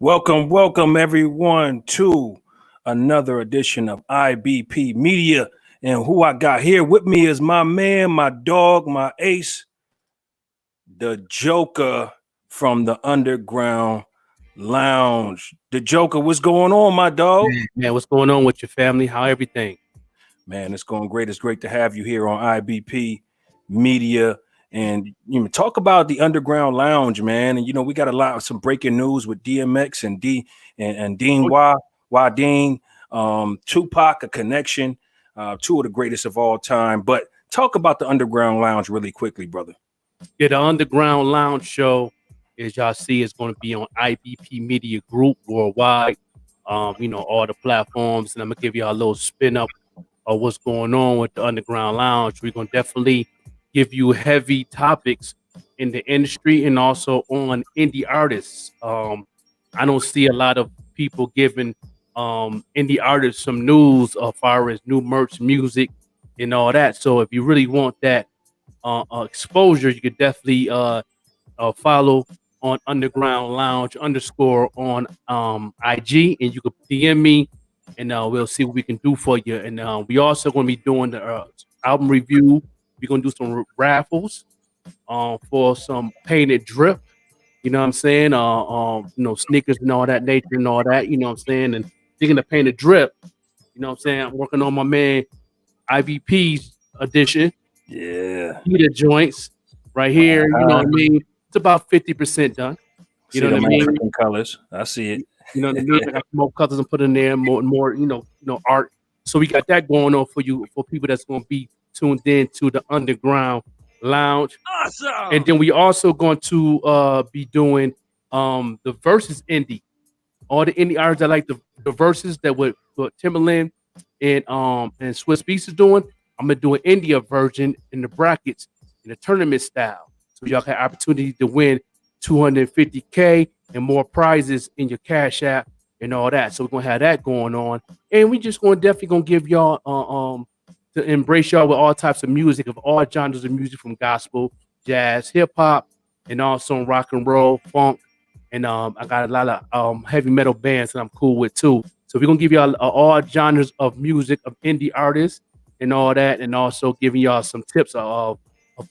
Welcome everyone to another edition of IBP Media. And who I got here with me is my man, my dog, my ace, the Joker from the Underground Lounge. The Joker, what's going on, my dog? Man, what's going on with your family? How everything? Man, it's going great. It's great to have you here on IBP Media. And talk about the Underground Lounge, man. And we got some breaking news with DMX and Dean Dean, Tupac, a connection, two of the greatest of all time. But talk about the Underground Lounge really quickly, brother. Yeah, the Underground Lounge show, as y'all see, is going to be on IBP Media Group worldwide. All the platforms, and I'm gonna give y'all a little spin up of what's going on with the Underground Lounge. We're gonna definitely give you heavy topics in the industry and also on indie artists. I don't see a lot of people giving indie artists some news as far as new merch, music, and all that. So if you really want that exposure, you could definitely follow on Underground Lounge _ on IG, and you could DM me, and we'll see what we can do for you. And we also going to be doing the album review. We're going to do some raffles for some painted drip. You know what I'm saying? Sneakers and all that nature and all that. You know what I'm saying? And speaking of painted drip, you know what I'm saying? I'm working on my man IVP's edition. Yeah. Heater joints right here. You know what I mean? It's about 50% done. You know what I mean? Colors. I see it. You know what I mean? I got more colors and put in there, more, art. So we got that going on for you, for people that's going to be tuned in to the Underground Lounge. Awesome. And then we also going to be doing the versus indie. All the indie artists that like the verses that what Timberland and Swiss Beats is doing. I'm gonna do an India version in the brackets in a tournament style. So y'all have opportunity to win 250K and more prizes in your Cash App and all that. So we're gonna have that going on. And we just definitely gonna give y'all to embrace y'all with all types of music, of all genres of music, from gospel, jazz, hip hop, and also rock and roll, funk. And I got a lot of heavy metal bands that I'm cool with too. So we're gonna give y'all all genres of music of indie artists and all that, and also giving y'all some tips of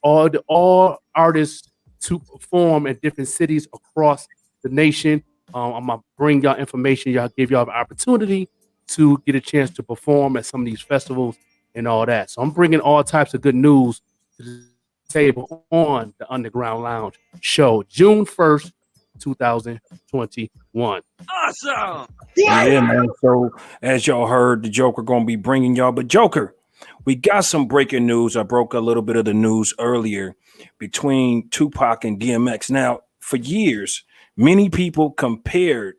all artists to perform in different cities across the nation. I'm gonna bring y'all information. Y'all give y'all the opportunity to get a chance to perform at some of these festivals and all that. So I'm bringing all types of good news to the table on the Underground Lounge show, June 1st, 2021. Awesome. Yeah, man. So as y'all heard, the Joker gonna be bringing y'all. But Joker, we got some breaking news. I broke a little bit of the news earlier between Tupac and DMX. Now, for years, many people compared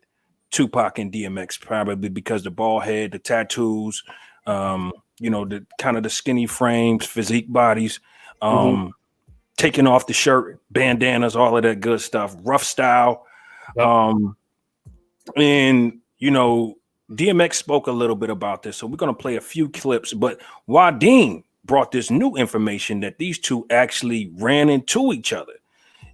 Tupac and DMX, probably because the bald head, the tattoos, the kind of the skinny frames, physique bodies, taking off the shirt, bandanas, all of that good stuff, rough style. Yep. And DMX spoke a little bit about this, so we're going to play a few clips. But Dean brought this new information that these two actually ran into each other.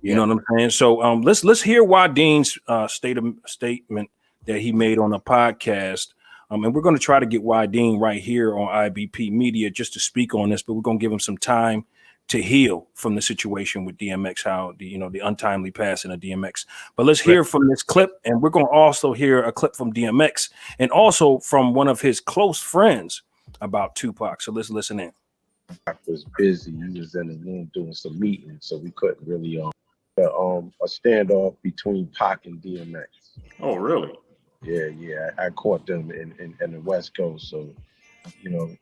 You know what I'm saying? So let's hear Dean's statement that he made on a podcast. And we're going to try to get Dean right here on IBP Media just to speak on this, but we're going to give him some time to heal from the situation with DMX, how the untimely passing of DMX. But let's hear from this clip, and we're going to also hear a clip from DMX and also from one of his close friends about Tupac. So let's listen in. I was busy. He was in the room doing some meetings, so we couldn't really a standoff between Pac and DMX. Oh, really? Yeah. I caught them in the West Coast, so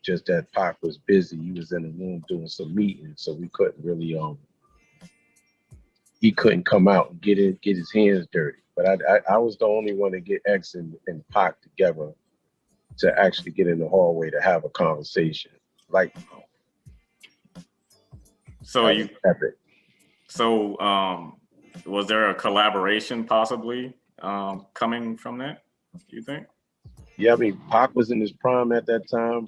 just that Pac was busy. He was in the room doing some meetings, so we couldn't really he couldn't come out and get his hands dirty. But I was the only one to get X and Pac together to actually get in the hallway to have a conversation. Was there a collaboration possibly coming from that, do you think? Yeah, I mean, Pac was in his prime at that time.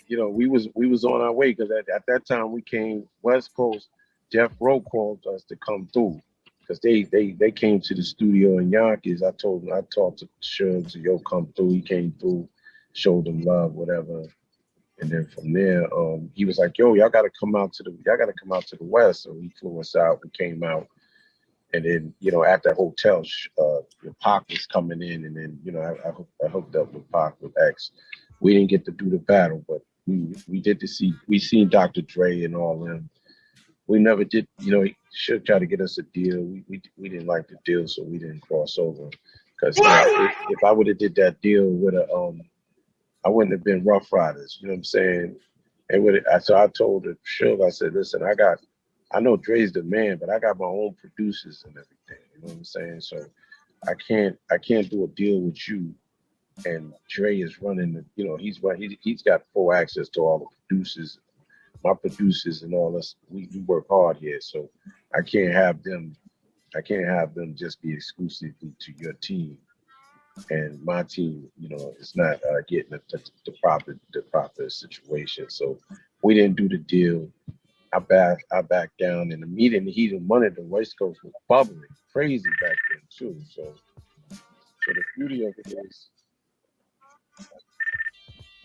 We was on our way, because at that time we came West Coast. Jeff Rowe called us to come through. because they came to the studio in Yonkers. I talked to Suge to yo come through. He came through, showed them love, whatever. And then from there, he was like, "Yo, y'all gotta come out to the West." So he flew us out. We came out, and then at that hotel, Pac was coming in, and then I hooked up with Pac with X. We didn't get to do the battle, but we seen Dr. Dre and all them. We never did, he should try to get us a deal. We didn't like the deal, so we didn't cross over. Because if I would have did that deal with I wouldn't have been Rough Riders. You know what I'm saying? So I told the Suge, I said, listen, I know Dre's the man, but I got my own producers and everything. You know what I'm saying? So I can't do a deal with you. And Dre is running he's got full access to all the producers, my producers and all us. We work hard here, so I can't have them just be exclusively to your team. And my team, is not getting the proper situation. So we didn't do the deal. I backed down in the meeting. The heat of money, the West Coast was bubbling crazy back then too. So the beauty of it is,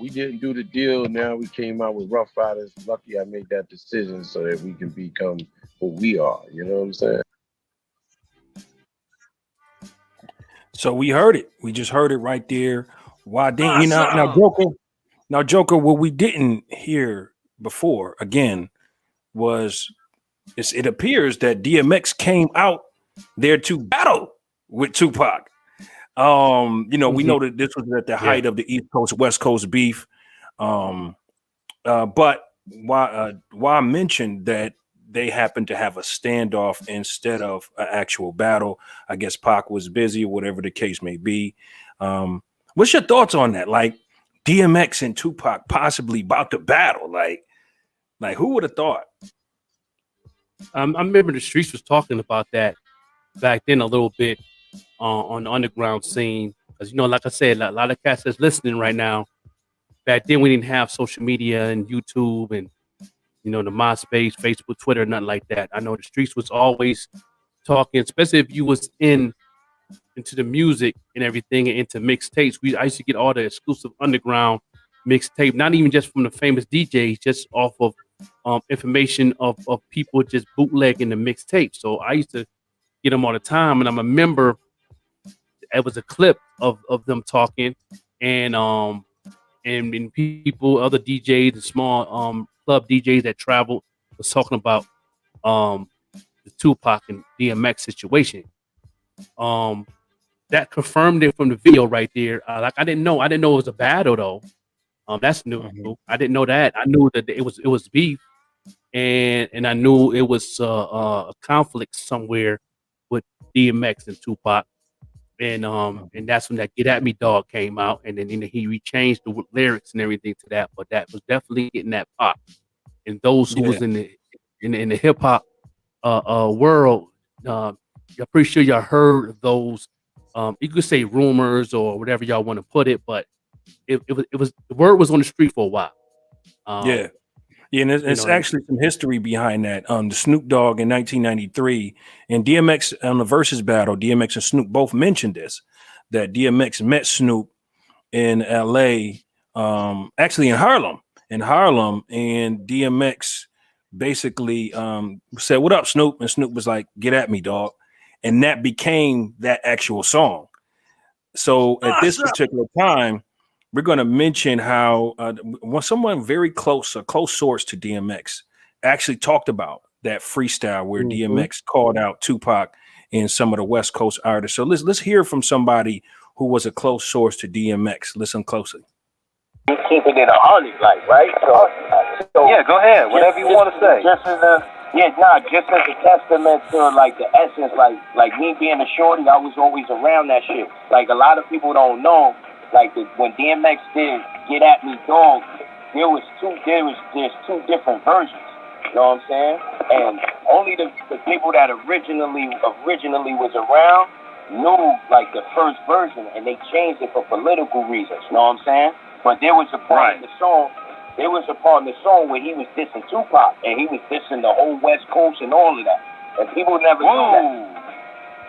we didn't do the deal. Now we came out with Rough Riders. Lucky I made that decision so that we can become who we are. You know what I'm saying? So we heard it. We just heard it right there. Why didn't now Joker? What we didn't hear before again was it appears that DMX came out there to battle with Tupac. We know that this was at the height of the East Coast West Coast beef. But why I mentioned that they happened to have a standoff instead of an actual battle. I guess Pac was busy, whatever the case may be. What's your thoughts on that? Like DMX and Tupac possibly about to battle. Like who would have thought? I remember the streets was talking about that back then a little bit on the underground scene. Because, like I said, a lot of cats that's listening right now, back then we didn't have social media and YouTube and, the MySpace, Facebook, Twitter, nothing like that. I know the streets was always talking, especially if you was into the music and everything and into mixtapes. I used to get all the exclusive underground mixtape, not even just from the famous DJs, just off of information of people just bootlegging the mixtape. So I used to get them all the time, and I remember it was a clip of them talking, and people, other DJs, and small club DJs that traveled was talking about the Tupac and DMX situation. That confirmed it from the video right there. I didn't know it was a battle though. That's new. Mm-hmm. I didn't know that. I knew that it was beef, and I knew it was a conflict somewhere with DMX and Tupac, and that's when that "Get at Me, Dog" came out, and then he rechanged the lyrics and everything to that. But that was definitely getting that pop, and those who was in the hip hop world, I'm pretty sure y'all heard those. You could say rumors or whatever y'all want to put it, but it was the word was on the street for a while. And it's actually some history behind that. The Snoop Dogg in 1993 and DMX on the Versus battle, DMX and Snoop both mentioned this, that DMX met Snoop in LA, actually in Harlem, and DMX basically said, "What up, Snoop?" And Snoop was like, "Get at me, dog." And that became that actual song. So at this particular time, we're going to mention how someone very close, a close source to DMX, actually talked about that freestyle where DMX called out Tupac and some of the West Coast artists. So let's hear from somebody who was a close source to DMX. Listen closely. Keeping it 100, like, right? So yeah, go ahead. Whatever you want to say. Just as a testament to like the essence, like me being a shorty, I was always around that shit. Like a lot of people don't know. Like when DMX did "Get at Me, Dog," there's two different versions. You know what I'm saying? And only the people that originally was around knew like the first version, and they changed it for political reasons. You know what I'm saying? But there was a part in the song. There was a part in the song where he was dissing Tupac, and he was dissing the whole West Coast and all of that. And people never knew that.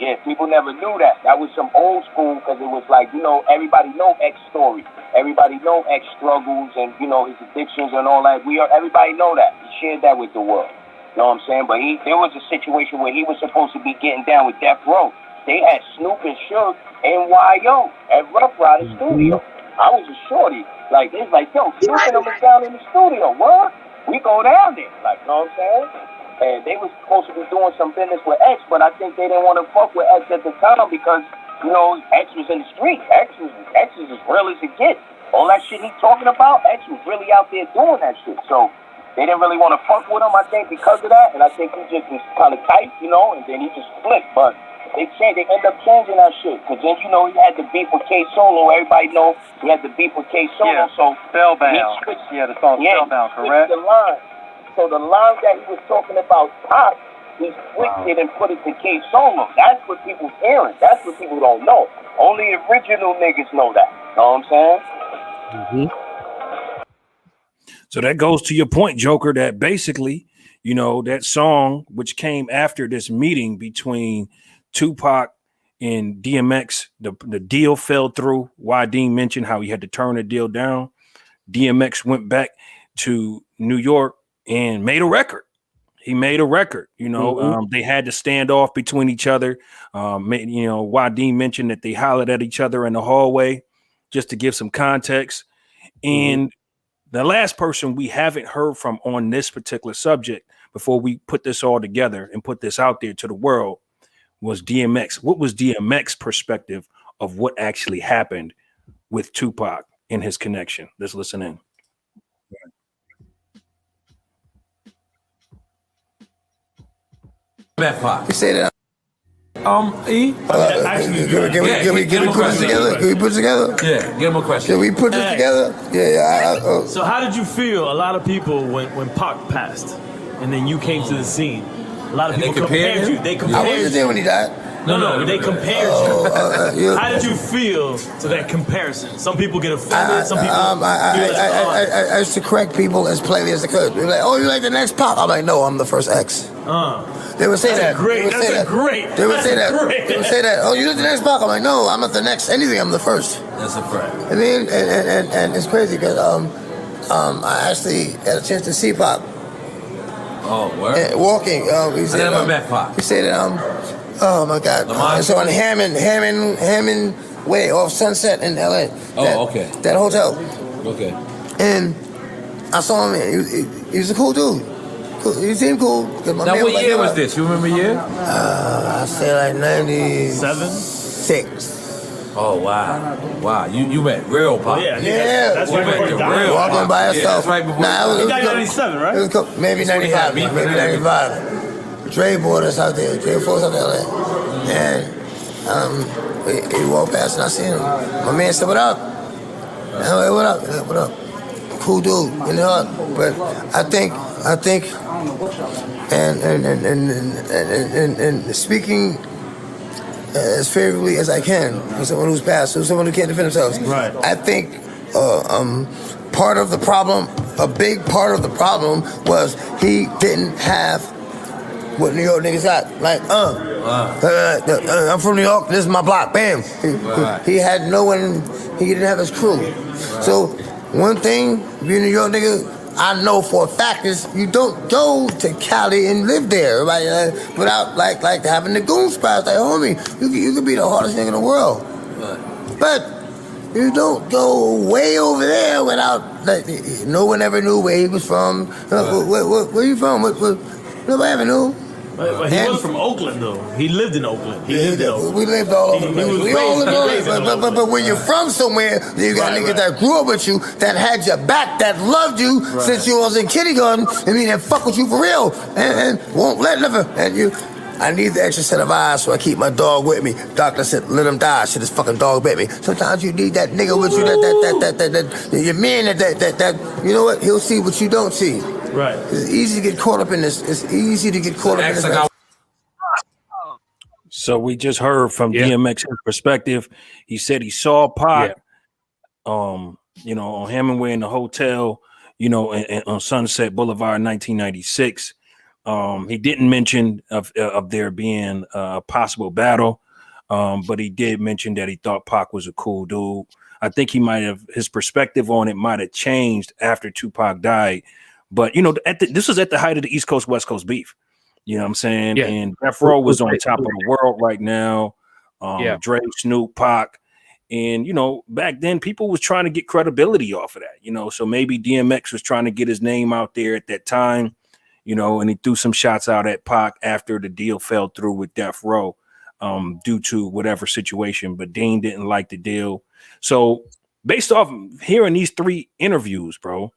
Yeah, people never knew that. That was some old school because it was like, you know, everybody know X story. Everybody know X struggles and, you know, his addictions and all that. Everybody know that. He shared that with the world. You know what I'm saying? But there was a situation where he was supposed to be getting down with Death Row. They had Snoop and Suge and YO at Rough Rider Studio. I was a shorty. Like, it's like, yo, Snoop and them was down in the studio. What? We go down there. Like, you know what I'm saying? And they was supposed to be doing some business with X, but I think they didn't want to fuck with X at the time because, you know, X was in the street. X is as real as it gets. All that shit he talking about, X was really out there doing that shit. So they didn't really want to fuck with him, I think, because of that. And I think he just was kind of tight, you know, and then he just flipped. But they end up changing that shit. Because then, you know, he had the beef with K Solo. Everybody know he had the beef with K Solo. Yeah, So Spellbound. The song Spellbound, correct? The line. So the line that he was talking about, Pop, he switched it and put it to K Solo. That's what people's hearing. That's what people don't know. Only original niggas know that. Know what I'm saying? So that goes to your point, Joker, that basically, you know, that song which came after this meeting between Tupac and DMX, the deal fell through. Dean mentioned how he had to turn the deal down. DMX went back to New York and made a record. He made a record, you know. They had to stand off between each other. You know, Dean mentioned that they hollered at each other in the hallway, just to give some context. And the last person we haven't heard from on this particular subject before we put this all together and put this out there to the world was DMX. What was DMX's perspective of what actually happened with Tupac and his connection? Let's listen in. You say that. E? Can we put this together? Can we put it together? Yeah, give him a question. Can we put this together? Yeah. So how did you feel? A lot of people when Pac passed, and then you came to the scene. A lot of people compared you. They I compared wasn't there when he died. No, they compared you. How did you feel to that comparison? Some people get offended. Some people. I used to correct people as plainly as I could. They were like, "Oh, you like the next Pac?" I'm like, "No, I'm the first X." They would say that. Great. That's great. They would say that. They would say that. "Oh, you like the next Pac?" I'm like, "No, I'm not the next anything. I'm the first." That's a fact. I mean, and it's crazy because I actually had a chance to see Pac. Oh, where? Walking. He said, I never met Pac. He said, "Oh my God!" So on Hammond Way off Sunset in L.A. Okay. That hotel. Okay. And I saw him. He was a cool dude. Cool. He seemed cool. Now, what year was this? You remember year? I say like 97? 6. Oh wow! You met real Pac. Yeah. That's right before he died. Walking by himself. That's right before. He died in 97, right? It was maybe 95. Maybe 95. Dre brought us out there. Dre brought us out there. And he walked past and I seen him. My man said, "What up?" And I'm like, "What up?" Like, "What up?" Cool dude, you know. But I think, and speaking as favorably as I can for someone who's passed, for someone who can't defend themselves. Right. I think part of the problem, a big part of the problem, was he didn't have what New York niggas got. Like, I'm from New York. This is my block. Bam. He had no one. He didn't have his crew. Right. So one thing, being a New York nigga, I know for a fact is you don't go to Cali and live there, right? Without like having the goon spots. Like, homie, you could be the hardest nigga in the world, but you don't go way over there without like no one ever knew where he was from. Where you from? Nobody ever knew. But he was from Oakland, though. He lived in Oakland. We lived all over. We all lived all over. But when you're from somewhere, you got niggas that grew up with you, that had your back, that loved you since you was in kindergarten. I mean, that fuck with you for real, and won't let never. And you, I need the extra set of eyes, so I keep my dog with me. Doctor said, "Let him die." Shit, his fucking dog bit me. Sometimes you need that nigga with you, that your man, that you know what? He'll see what you don't see. Right. It's easy to get caught up in this. It's easy to get caught up in this. So we just heard from DMX's perspective. He said he saw Pac, you know, on Hemingway in the hotel, you know, and on Sunset Boulevard in 1996. He didn't mention of there being a possible battle, but he did mention that he thought Pac was a cool dude. I think he might have his perspective on it might have changed after Tupac died. But you know, this was at the height of the East Coast West Coast beef. You know what I'm saying? Yeah. And Death Row was on top of the world right now. Yeah. Dre, Snoop, Pac. And, you know, back then people was trying to get credibility off of that, you know, so maybe DMX was trying to get his name out there at that time, you know, and he threw some shots out at Pac after the deal fell through with Death Row due to whatever situation. But Dean didn't like the deal. So based off hearing these 3 interviews, bro,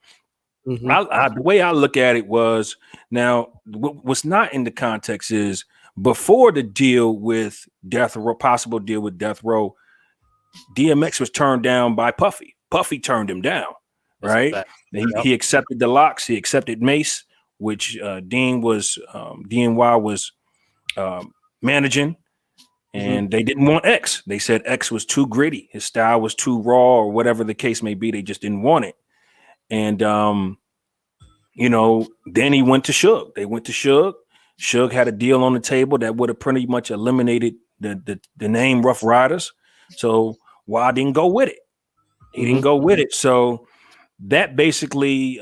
the way I look at it was now what's not in the context is before the deal with Death Row, possible deal with Death Row, DMX was turned down by Puffy. Puffy turned him down, right? He accepted the locks. He accepted Mace, which DNY was managing, and they didn't want X. They said X was too gritty. His style was too raw, or whatever the case may be. They just didn't want it. And you know, then he went to Suge. They went to Suge. Suge had a deal on the table that would have pretty much eliminated the name Rough Riders. So why didn't go with it? He didn't go with it. So that basically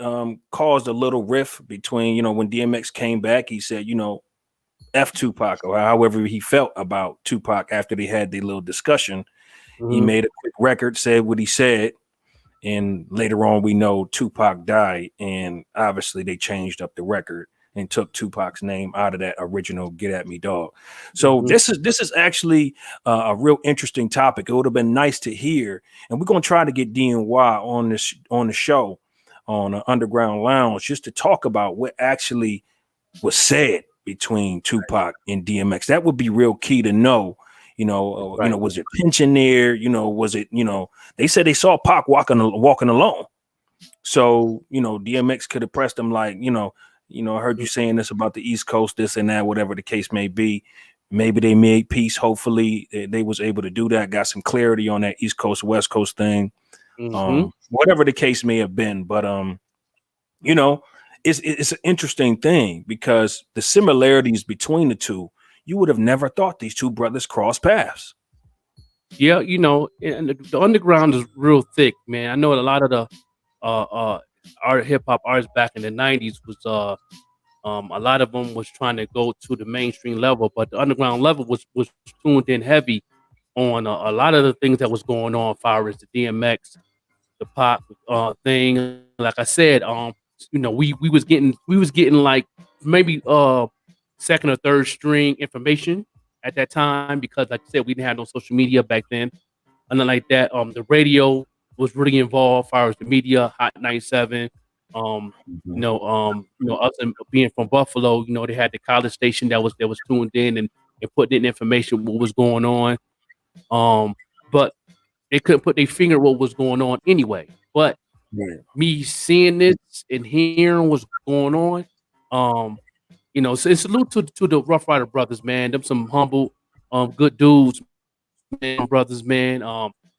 caused a little rift between, you know, when DMX came back, he said, you know, F Tupac, or however he felt about Tupac after they had their little discussion. He made a quick record, said what he said. And later on, we know Tupac died. And obviously they changed up the record and took Tupac's name out of that original "Get at Me, Dog." So this is actually a real interesting topic. It would have been nice to hear, and we're gonna try to get DNY on the show on Underground Lounge just to talk about what actually was said between Tupac and DMX. That would be real key to know. You know, you know, was it tension there? You know, was it? You know, they said they saw Pac walking alone. So you know, DMX could have pressed him like, you know, I heard you saying this about the East Coast, this and that, whatever the case may be. Maybe they made peace. Hopefully they was able to do that. Got some clarity on that East Coast, West Coast thing. Whatever the case may have been. But, you know, it's an interesting thing because the similarities between the two, you would have never thought these two brothers crossed paths. Yeah, you know, and the underground is real thick, man. I know a lot of the art hip hop artists back in the 90s was a lot of them was trying to go to the mainstream level, but the underground level was tuned in heavy on a lot of the things that was going on as far as the DMX, the Pop thing. Like I said, you know, we was getting like maybe second or third string information at that time because, like I said, we didn't have no social media back then. And then like that, the radio was really involved as far as the media, Hot 97. You know, us being from Buffalo, you know, they had the college station that was tuned in and putting in information what was going on. But they couldn't put their finger what was going on anyway. But me seeing this and hearing what's going on, you know, so salute to the Rough Rider brothers, man. Them some humble, good dudes, man, brothers, man.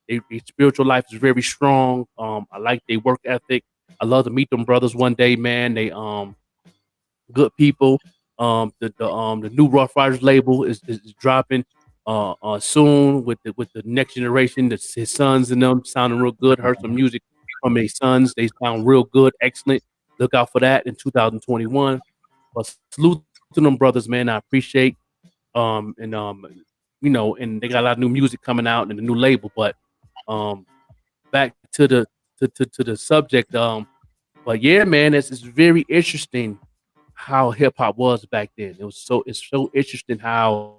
Their spiritual life is very strong. I like their work ethic. I love to meet them brothers one day, man. They good people. The new Rough Riders label is dropping soon with the next generation. His sons and them sounding real good. Heard some music from his sons. They sound real good, excellent. Look out for that in 2021. But salute to them brothers, man. I appreciate you know, and they got a lot of new music coming out and the new label. But back to the subject. But yeah, man, it's very interesting how hip hop was back then. It's so interesting how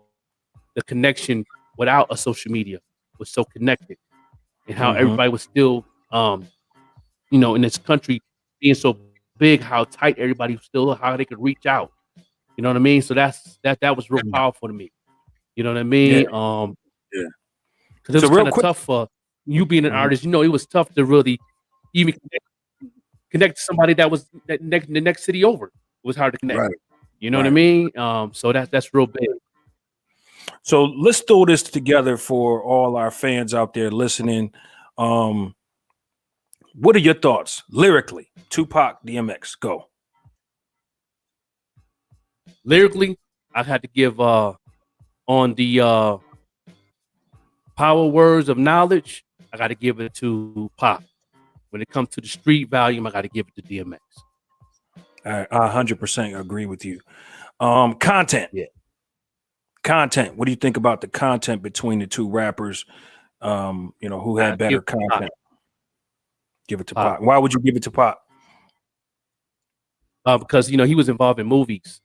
the connection without a social media was so connected, and how everybody was still, you know, in this country being so big, how tight everybody was still, how they could reach out. You know what I mean? So that was real powerful to me. You know what I mean? Yeah. Because it was kind of tough for you being an artist. You know, it was tough to really even connect to somebody that was the next city over. It was hard to connect. Right. You know what I mean? So that's real big. So let's throw this together for all our fans out there listening. What are your thoughts lyrically? Tupac, DMX, go. lyrically, I had to give on the power words of knowledge. I got to give it to Pop. When it comes to the street volume, I got to give it to DMX. I 100% agree with you. Content. Yeah. Content. What do you think about the content between the two rappers? Who had better content? Give it to Pop. Why would you give it to Pop? Because he was involved in movies,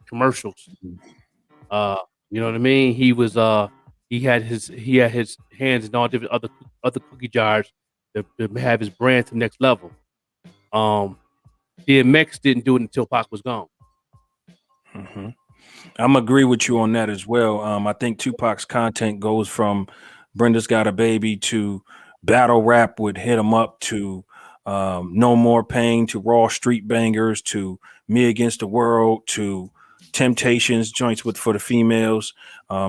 commercials. You know what I mean? He was he had his hands in all different other cookie jars to have his brand to the next level. DMX didn't do it until Pac was gone. Mm-hmm. I'm agree with you on that as well. I think Tupac's content goes from Brenda's Got a Baby to battle rap with Hit 'Em Up to No More Pain to Raw Street Bangers to Me Against the World to Temptations joints for the females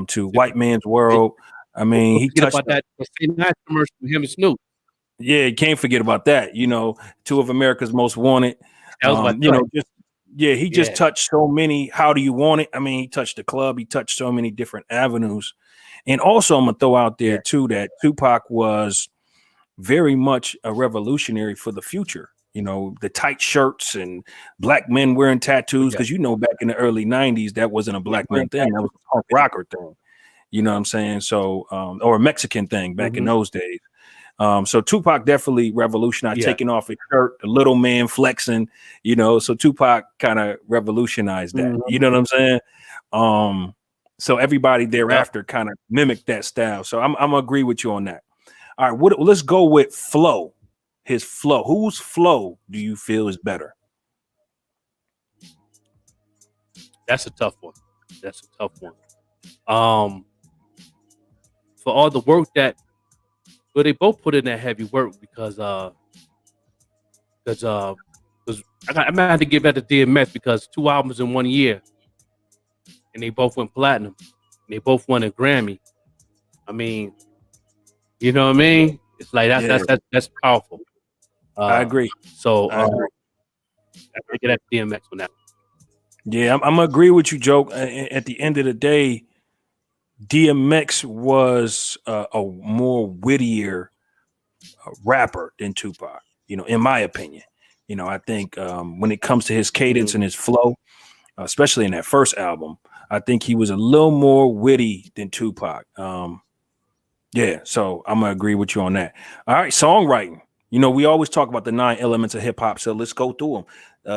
to White Man's World. I mean, he touched about that commercial with him and Snoop. Yeah, you can't forget about that. Two of America's Most Wanted. He just touched so many. How do you want it? I mean, he touched the club. He touched so many different avenues. And also, I'm gonna throw out there too that Tupac was very much a revolutionary for the future. The tight shirts and black men wearing tattoos. Because back in the early '90s, that wasn't a black man thing. That was a punk rocker thing. You know what I'm saying? So, or a Mexican thing back in those days. So Tupac definitely revolutionized taking off his shirt, the little man flexing, so Tupac kind of revolutionized that. You know what I'm saying? So everybody thereafter kind of mimicked that style. So I'm gonna agree with you on that. All right, let's go with flow. His flow. Whose flow do you feel is better? That's a tough one. For all the work they both put in that heavy work because I'm gonna have to give that to DMX because 2 albums in 1 year, and they both went platinum, and they both won a Grammy. I mean, you know what I mean? It's like that's powerful. I agree. So I get that DMX on that. Yeah, I'm gonna agree with you, Joe. At the end of the day, DMX was a more wittier rapper than Tupac, in my opinion. I think when it comes to his cadence and his flow, especially in that first album, I think he was a little more witty than Tupac. So I'm gonna agree with you on that. All right, songwriting. We always talk about the 9 elements of hip hop, so let's go through them.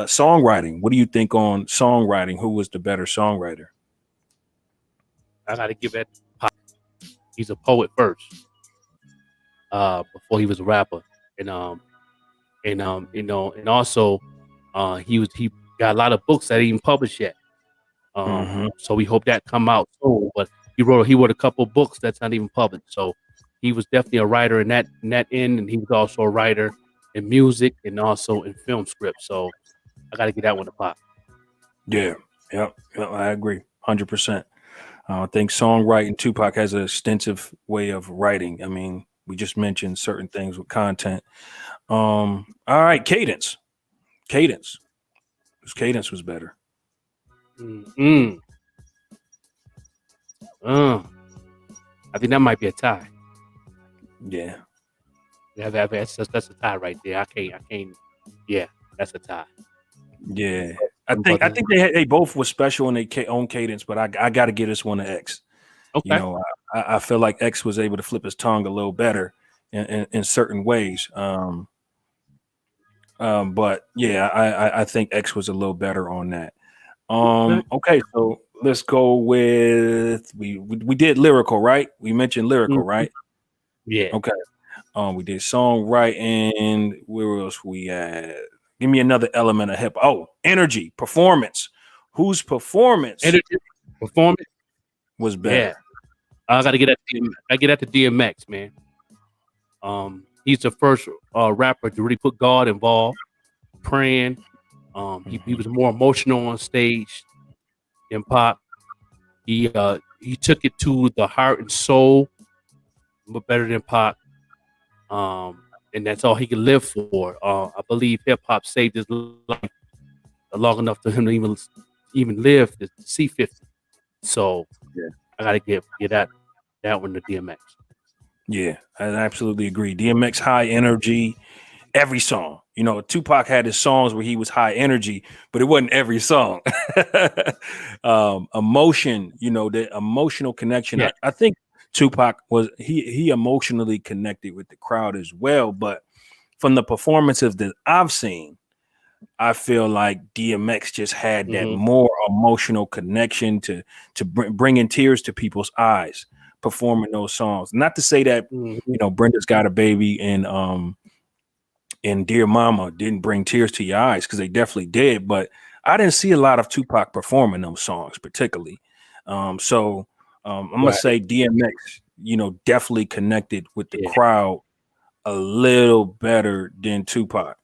Songwriting. What do you think on songwriting? Who was the better songwriter? I got to give it to Pop. He's a poet first, before he was a rapper, and also he got a lot of books that he didn't publish yet. So we hope that come out soon. But he wrote a couple books that's not even published. So he was definitely a writer in that end, and he was also a writer in music and also in film scripts. So I got to get that one to Pop. Yeah, I agree, 100%. I think songwriting, Tupac has an extensive way of writing. I mean, we just mentioned certain things with content. All right, cadence. His cadence was better. I think that might be a tie. Yeah. That's a tie right there. I can't. Yeah, that's a tie. Yeah. I think they both were special in their own cadence, but I got to give this one to X. Okay. I feel like X was able to flip his tongue a little better in certain ways. But yeah, I think X was a little better on that. Okay, so let's go with we did lyrical, right? We mentioned lyrical, right? Yeah. Okay. We did songwriting. Where else we at? Give me another element of hip. Oh, energy, performance. Whose performance was better? Yeah. I gotta get that. I get that to DMX, man. He's the first rapper to really put God involved, praying. He was more emotional on stage than Pop. He took it to the heart and soul, but better than Pop. And that's all he could live for. I believe hip hop saved his life long enough for him to even even live to see 50. So Yeah. I gotta get that one to DMX. Yeah, I absolutely agree. DMX high energy, every song. You know, Tupac had his songs where he was high energy, but it wasn't every song. Emotion, you know, the emotional connection. Yeah. I think Tupac was he emotionally connected with the crowd as well. But from the performances that I've seen, I feel like DMX just had that more emotional connection to bringing tears to people's eyes, performing those songs. Not to say that you know Brenda's Got a Baby and Dear Mama didn't bring tears to your eyes, because they definitely did, but I didn't see a lot of Tupac performing those songs particularly. So I'm gonna say DMX, you know, definitely connected with the crowd a little better than Tupac.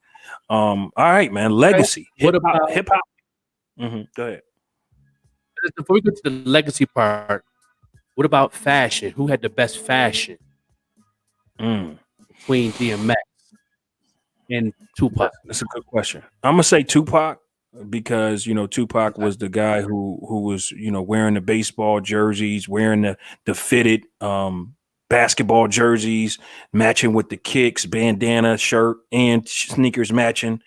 All right, man. Legacy. What Hip hop. about Hip hop. Go ahead. before we get to the legacy part? What about fashion? Who had the best fashion between DMX and Tupac? That's a good question. I'm gonna say Tupac, because you know Tupac was the guy who was, you know, wearing the baseball jerseys, wearing the fitted basketball jerseys, matching with the kicks, bandana, shirt, and sneakers matching.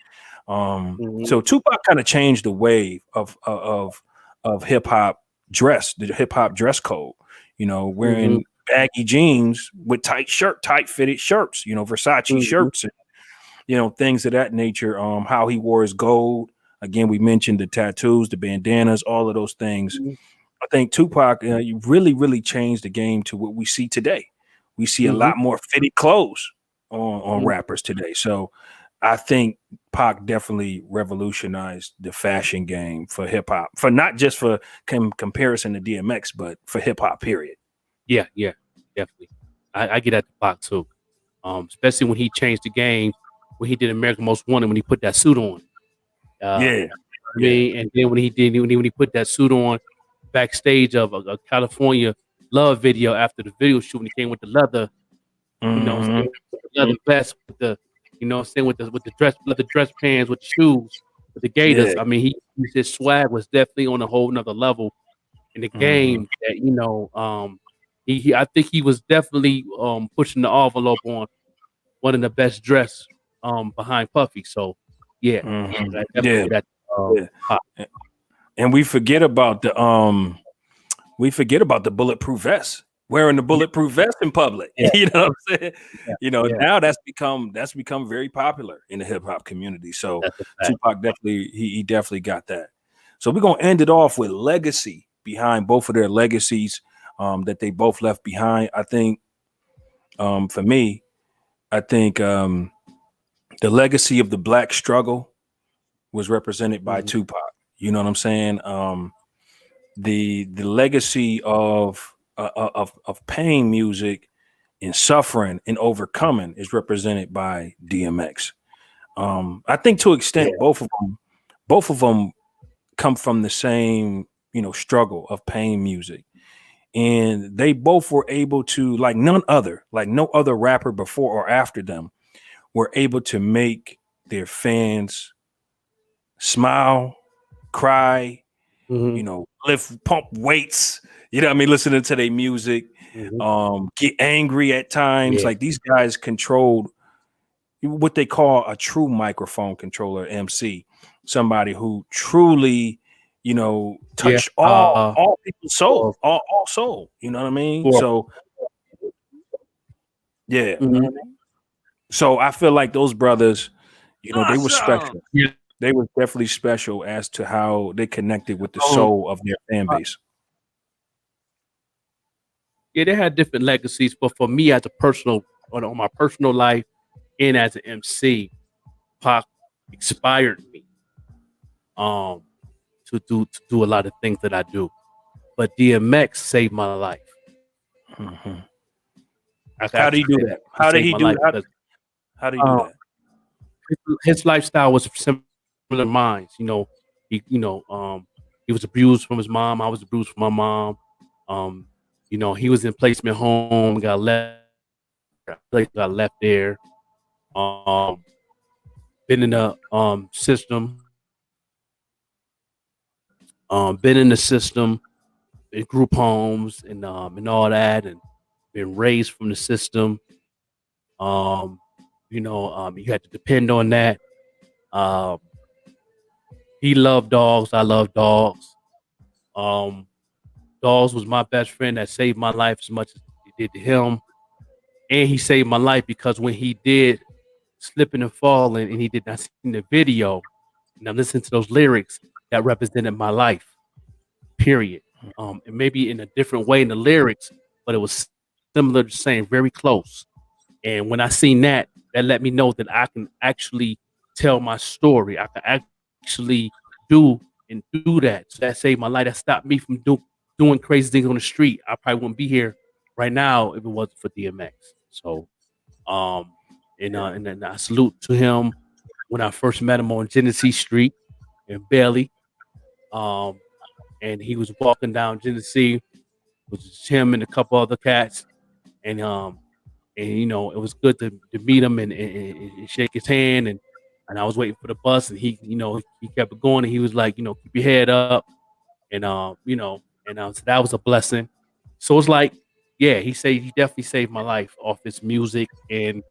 So Tupac kind of changed the wave of hip hop dress, the hip hop dress code. You know, wearing baggy jeans with tight fitted shirts. You know, Versace shirts, and you know, things of that nature. How he wore his gold. Again, we mentioned the tattoos, the bandanas, all of those things. I think Tupac really changed the game to what we see today. We see a lot more fitted clothes on rappers today. So I think Pac definitely revolutionized the fashion game for hip hop, for not just for comparison to DMX, but for hip hop, period. Yeah, definitely. I get at the Pac too. Especially when he changed the game, when he did American Most Wanted, when he put that suit on. Yeah. I mean, and then when he put that suit on backstage of a California Love video after the video shoot, when he came with the leather, you know, with the leather vest, with the, you know, saying with the leather dress pants, with the shoes, with the gators. Yeah. I mean, his swag was definitely on a whole nother level in the game. That, you know, I think he was definitely pushing the envelope on one of the best dressed behind Puffy. So yeah, I definitely Yeah. get that. Yeah. Pac. And we forget about the bulletproof vest. Wearing the bulletproof vest in public. Yeah. You know what I'm saying? Yeah. You know, Yeah. now that's become very popular in the hip hop community. So That's a fact. Tupac definitely he definitely got that. So we're gonna end it off with legacy behind both of their legacies that they both left behind. I think for me, I think the legacy of the black struggle was represented by Tupac. You know what I'm saying? The legacy of pain music and suffering and overcoming is represented by DMX. I think to an extent both of them come from the same, you know, struggle of pain music, and they both were able to, like no other rapper before or after them, were able to make their fans smile, cry, you know, pump weights, you know what I mean, listening to their music, get angry at times. Yeah. Like these guys controlled what they call a true microphone controller MC, somebody who truly, you know, touched all people's soul, all soul, you know what I mean? So yeah. So I feel like those brothers, you know, they were special. Yeah. They were definitely special as to how they connected with the soul of their fan base. Yeah, they had different legacies, but for me, as a personal, on my personal life and as an MC, Pac inspired me to do a lot of things that I do. But DMX saved my life. How did he do that? How did he do that? How did he do that? His lifestyle was similar to mine. You know, he was abused from his mom. I was abused from my mom. You know, he was in placement home, got left there. Been in the system. Been in the system, in group homes and all that, and been raised from the system. Um, you had to depend on that. Um, he loved dogs. I love dogs. Um, Dogs was my best friend that saved my life as much as it did to him. And he saved my life because when he did slipping and falling and he did not see the video, and I listened to those lyrics that represented my life, period. And maybe in a different way in the lyrics, but it was similar to saying very close. And when I seen that, that let me know that I can actually tell my story. I can actually do that. So that saved my life. That stopped me from doing crazy things on the street. I probably wouldn't be here right now if it wasn't for DMX. So um and then I salute to him when I first met him on Genesee Street in Bailey. Um and he was walking down Genesee, it was just him and a couple other cats. And it was good to meet him and shake his hand and I was waiting for the bus and he kept it going and he was like, keep your head up and so that was a blessing. So it's like, yeah, he definitely saved my life off his music and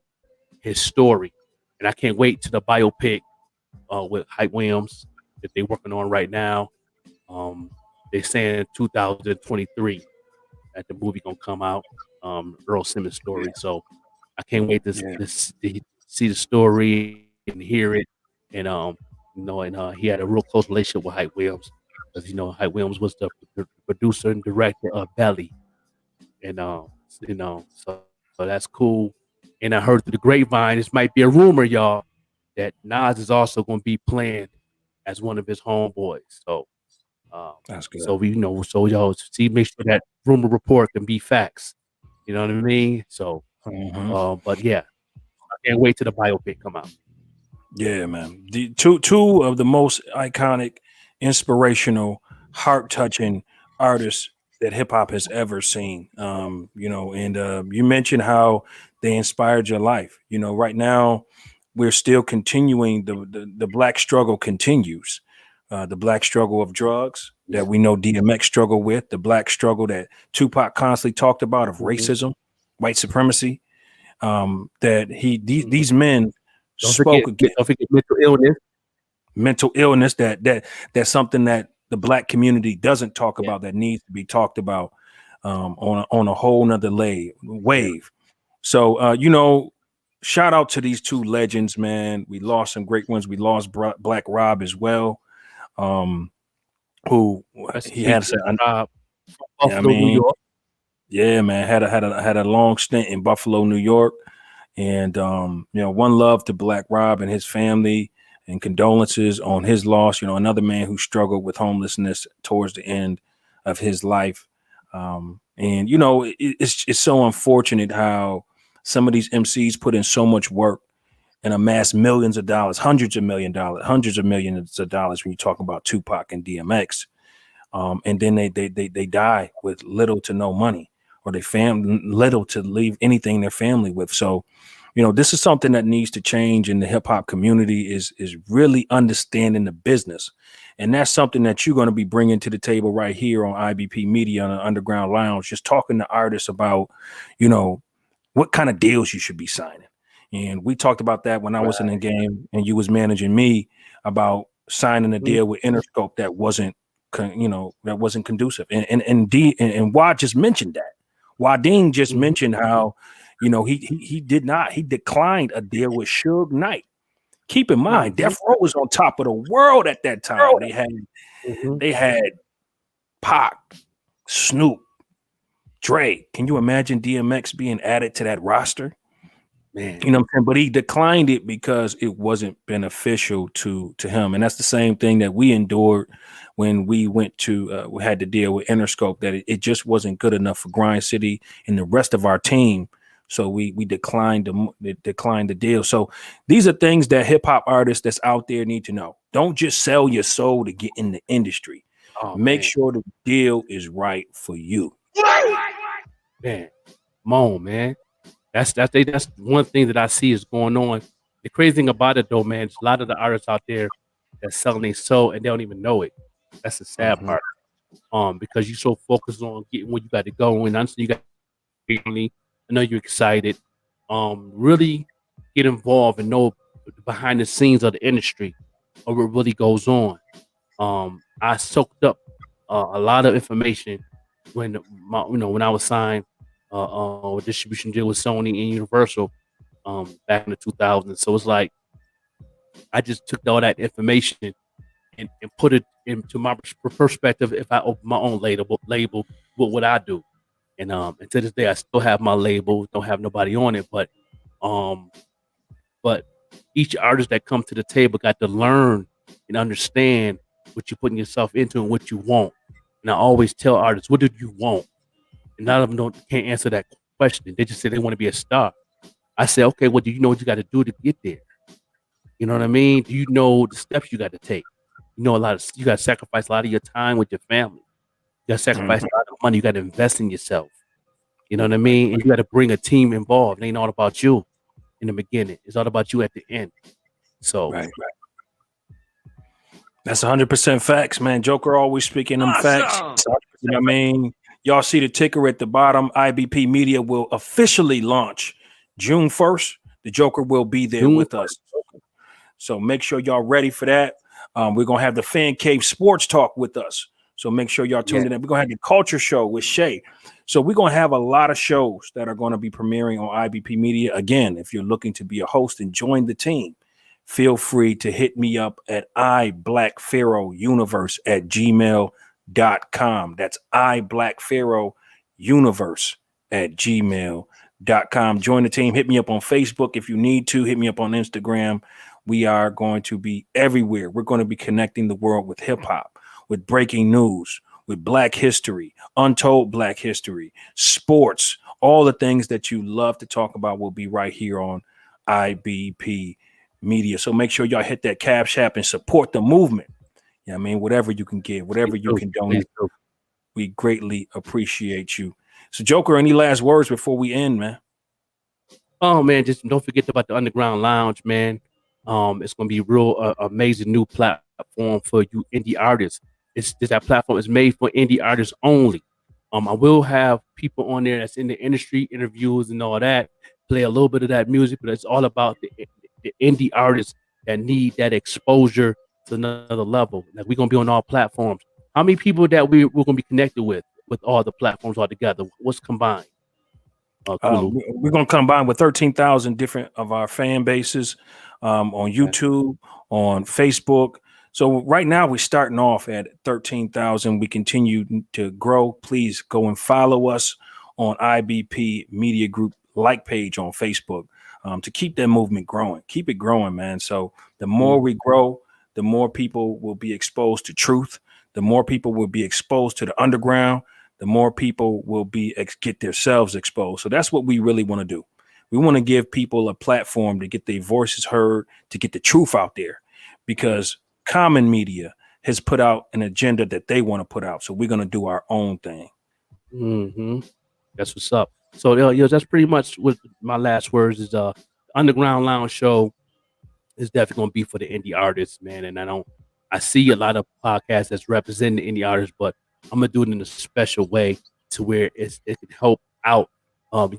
his story. And I can't wait to the biopic with Hype Williams that they're working on right now. Um, they're saying 2023 that the movie gonna come out. Earl Simmons story. So I can't wait to see the story and hear it. And he had a real close relationship with Hype Williams because Hype Williams was the producer and director of Belly, and so that's cool. And I heard through the grapevine, this might be a rumor, y'all, that Nas is also going to be playing as one of his homeboys. So, That's good. so so y'all see, make sure that rumor report can be facts. You know what I mean? So, but yeah, I can't wait till the biopic come out. Yeah, man. The two of the most iconic, inspirational, heart touching artists that hip hop has ever seen. And you mentioned how they inspired your life. Right now we're still continuing the black struggle continues. The black struggle of drugs that we know DMX struggle with, the black struggle that Tupac constantly talked about of racism, white supremacy. These men Don't spoke forget, don't forget mental illness. That's something that the black community doesn't talk about, that needs to be talked about on a whole nother wave. So shout out to these two legends, man. We lost some great ones. We lost Black Rob as well, who he had Buffalo, New York. Yeah, man, had a long stint in Buffalo, New York. And one love to Black Rob and his family, and condolences on his loss. Another man who struggled with homelessness towards the end of his life. It's so unfortunate how some of these MCs put in so much work and amass millions of dollars, hundreds of millions of dollars when you talk about Tupac and DMX. And then they die with little to no money, or they little to leave anything their family with. So, this is something that needs to change in the hip hop community, is really understanding the business. And that's something that you're going to be bringing to the table right here on IBP Media on the Underground Lounge, just talking to artists about, what kind of deals you should be signing. And we talked about that when I was in the game and you was managing me, about signing a deal with Interscope that wasn't conducive. And Wad just mentioned that. Wadeen just mentioned how, he declined a deal with Suge Knight. Keep in mind, Death Row was on top of the world at that time. They had Pac, Snoop, Dre. Can you imagine DMX being added to that roster? Man, you know what I'm saying? But he declined it because it wasn't beneficial to him. And that's the same thing that we endured when we went to we had to deal with Interscope, that it just wasn't good enough for Grind City and the rest of our team. So we declined the deal. So these are things that hip hop artists that's out there need to know. Don't just sell your soul to get in the industry. Make sure the deal is right for you. Man, come on, man. That's one thing that I see is going on. The crazy thing about it, though, man, is a lot of the artists out there that's selling their soul and they don't even know it. That's the sad part. Because you're so focused on getting where you got to go, and honestly, you got family. I know you're excited. Really get involved and know behind the scenes of the industry or what really goes on. I soaked up a lot of information when when I was signed a distribution deal with Sony and Universal back in the 2000s. So it's like I just took all that information and put it into my perspective. If I open my own label, what would I do? And to this day, I still have my label. Don't have nobody on it, um, but each artist that come to the table got to learn and understand what you're putting yourself into and what you want. And I always tell artists, what do you want? And none of them can't answer that question. They just say they want to be a star. I say, okay, well, do you know what you got to do to get there? You know what I mean? Do you know the steps you got to take? You know, you got to sacrifice a lot of your time with your family. You got to sacrifice a lot of money. You got to invest in yourself. You know what I mean? And you got to bring a team involved. It ain't all about you in the beginning. It's all about you at the end. So, right. That's 100% facts, man. Joker always speaking them facts. You know what I mean? Y'all see the ticker at the bottom. IBP Media will officially launch June 1st. The Joker will be there with us. So make sure y'all ready for that. We're going to have the Fan Cave Sports Talk with us. So make sure y'all tuned in. We're going to have the Culture Show with Shay. So we're going to have a lot of shows that are going to be premiering on IBP Media. Again, if you're looking to be a host and join the team, feel free to hit me up at iblackpharaohuniverse@gmail.com. That's iblackpharaohuniverse@gmail.com. Join the team. Hit me up on Facebook if you need to. Hit me up on Instagram. We are going to be everywhere. We're going to be connecting the world with hip hop, with breaking news, with Black history, untold Black history, sports, all the things that you love to talk about will be right here on IBP Media. So make sure y'all hit that Cash App and support the movement. Yeah, I mean, whatever you can give, whatever you can donate, we greatly appreciate you. So, Joker, any last words before we end, man? Oh man, just don't forget about the Underground Lounge, man. It's gonna be real amazing new platform for you indie artists. That platform is made for indie artists only. I will have people on there that's in the industry, interviews and all that, play a little bit of that music, but it's all about the indie artists that need that exposure to another level. Like we're gonna be on all platforms. How many people that we're gonna be connected with all the platforms all together? What's combined? We're going to combine with 13,000 different of our fan bases on YouTube, on Facebook. So right now we're starting off at 13,000. We continue to grow. Please go and follow us on IBP Media Group page on Facebook to keep that movement growing. Keep it growing, man. So the more we grow, the more people will be exposed to truth. The more people will be exposed to the underground. The more people will get themselves exposed. So that's what we really want to do. We want to give people a platform to get their voices heard, to get the truth out there, because common media has put out an agenda that they want to put out. So we're going to do our own thing. That's what's up. So that's pretty much what my last words is. Underground Lounge show is definitely going to be for the indie artists, man. And I see a lot of podcasts that's representing the indie artists, but I'm gonna do it in a special way to where it can help out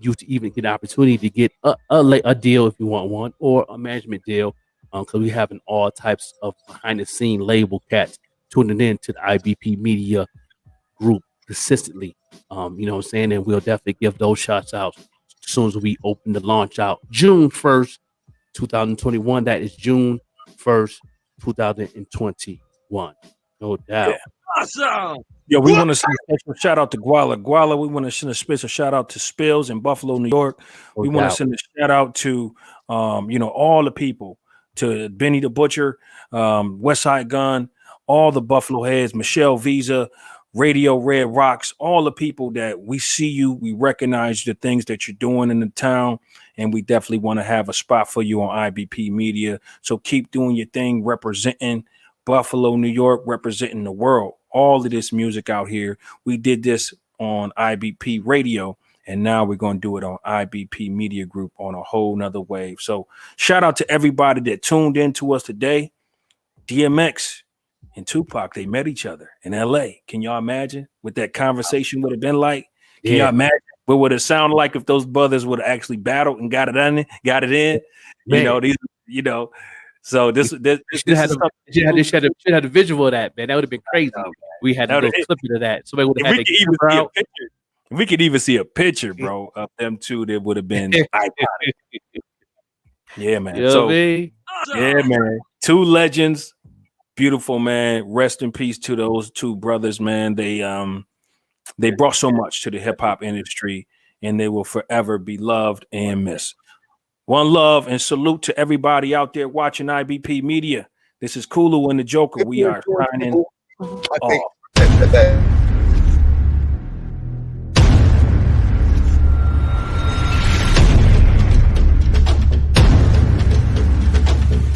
you to even get an opportunity to get a deal if you want one, or a management deal, because we having all types of behind the scene label cats tuning in to the IBP Media Group consistently. You know what I'm saying? And we'll definitely give those shots out as soon as we open the launch out June 1st, 2021. That is June 1st, 2021. No doubt. Yeah. Awesome. Yeah, we want to send a special shout out to Guala. We want to send a special shout out to Spills in Buffalo, New York. We want to send a shout out to all the people, to Benny the Butcher, Westside Gun, all the Buffalo Heads, Michelle Visa, Radio Red Rocks, all the people that we see you, we recognize the things that you're doing in the town, and we definitely want to have a spot for you on IBP Media. So keep doing your thing, representing Buffalo, New York, representing the world. All of this music out here. We did this on IBP Radio, and now we're going to do it on IBP Media Group on a whole nother wave. So shout out to everybody that tuned in to us today. DMX, and Tupac, they met each other in LA. Can y'all imagine what that conversation would have been like? Can y'all imagine what would it sound like if those brothers would have actually battled and got it in? Man. So this should have had a visual of that, man. That would have been crazy. We had a little clip of that. Somebody would have had if we could even see a picture, bro, of them two, that would have been iconic. Yeah, man. Yeah, man. Two legends. Beautiful, man. Rest in peace to those two brothers, man. They brought so much to the hip hop industry, and they will forever be loved and missed. One love and salute to everybody out there watching IBP Media. This is Kulu and the Joker. We are signing off.